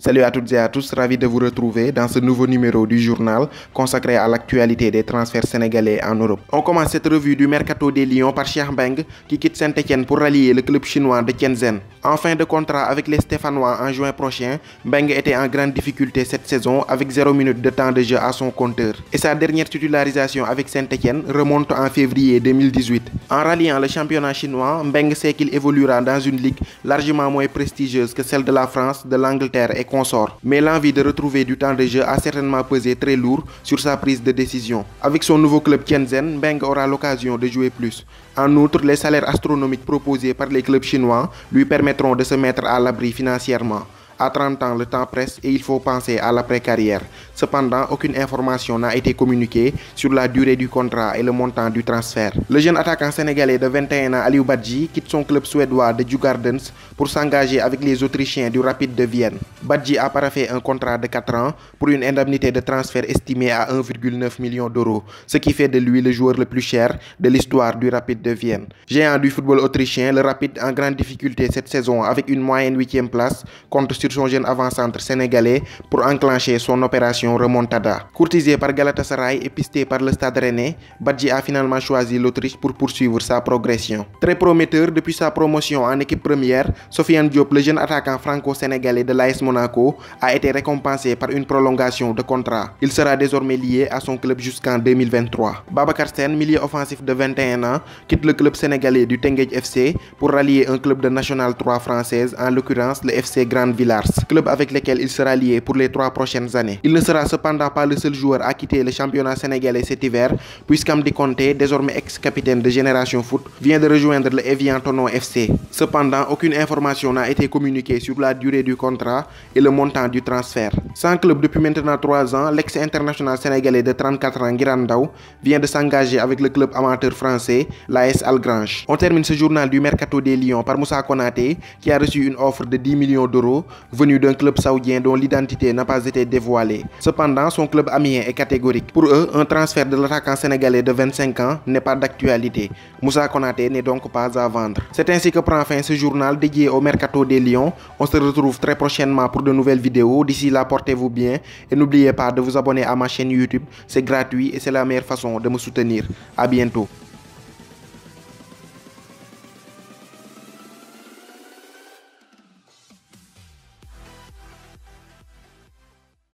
Salut à toutes et à tous, ravi de vous retrouver dans ce nouveau numéro du journal consacré à l'actualité des transferts sénégalais en Europe. On commence cette revue du Mercato des Lions par Cheikh Mbengue qui quitte Saint-Etienne pour rallier le club chinois de Tianzhen. En fin de contrat avec les Stéphanois en juin prochain, Mbengue était en grande difficulté cette saison avec 0 minute de temps de jeu à son compteur. Et sa dernière titularisation avec Saint-Etienne remonte en février 2018. En ralliant le championnat chinois, Mbengue sait qu'il évoluera dans une ligue largement moins prestigieuse que celle de la France, de l'Angleterre et consorts. Mais l'envie de retrouver du temps de jeu a certainement pesé très lourd sur sa prise de décision. Avec son nouveau club Tianzhen, Mbengue aura l'occasion de jouer plus. En outre, les salaires astronomiques proposés par les clubs chinois lui permettront de se mettre à l'abri financièrement. À 30 ans, le temps presse et il faut penser à l'après-carrière. Cependant, aucune information n'a été communiquée sur la durée du contrat et le montant du transfert. Le jeune attaquant sénégalais de 21 ans, Aliou Badji, quitte son club suédois de Djurgårdens pour s'engager avec les Autrichiens du Rapid de Vienne. Badji a paraphé un contrat de 4 ans pour une indemnité de transfert estimée à 1,9 million d'euros, ce qui fait de lui le joueur le plus cher de l'histoire du Rapid de Vienne. Géant du football autrichien, le Rapid en grande difficulté cette saison avec une moyenne 8e place compte sur son jeune avant-centre sénégalais pour enclencher son opération remontada. Courtisé par Galatasaray et pisté par le Stade Rennais, Badji a finalement choisi l'Autriche pour poursuivre sa progression. Très prometteur depuis sa promotion en équipe première, Sofiane Diop, le jeune attaquant franco-sénégalais de l'AS Monaco, a été récompensé par une prolongation de contrat. Il sera désormais lié à son club jusqu'en 2023. Babacar Sène, milieu offensif de 21 ans, quitte le club sénégalais du Teungueth FC pour rallier un club de National 3 française, en l'occurrence le FC Grande Villars, club avec lequel il sera lié pour les 3 prochaines années. Il ne sera cependant pas le seul joueur à quitter le championnat sénégalais cet hiver, puisqu'Amdi Conté, désormais ex-capitaine de Génération Foot, vient de rejoindre le Evian Tonon FC. Cependant, aucune information n'a été communiquée sur la durée du contrat et le montant du transfert. Sans club depuis maintenant 3 ans, l'ex-international sénégalais de 34 ans, Guiran Ndao, vient de s'engager avec le club amateur français, l'AS Algrange. On termine ce journal du Mercato des Lions par Moussa Konaté, qui a reçu une offre de 10 millions d'euros venu d'un club saoudien dont l'identité n'a pas été dévoilée. Cependant, son club amiens est catégorique. Pour eux, un transfert de l'attaquant sénégalais de 25 ans n'est pas d'actualité. Moussa Konaté n'est donc pas à vendre. C'est ainsi que prend fin ce journal dédié au Mercato des Lions. On se retrouve très prochainement pour de nouvelles vidéos. D'ici là, portez-vous bien et n'oubliez pas de vous abonner à ma chaîne YouTube. C'est gratuit et c'est la meilleure façon de me soutenir. À bientôt.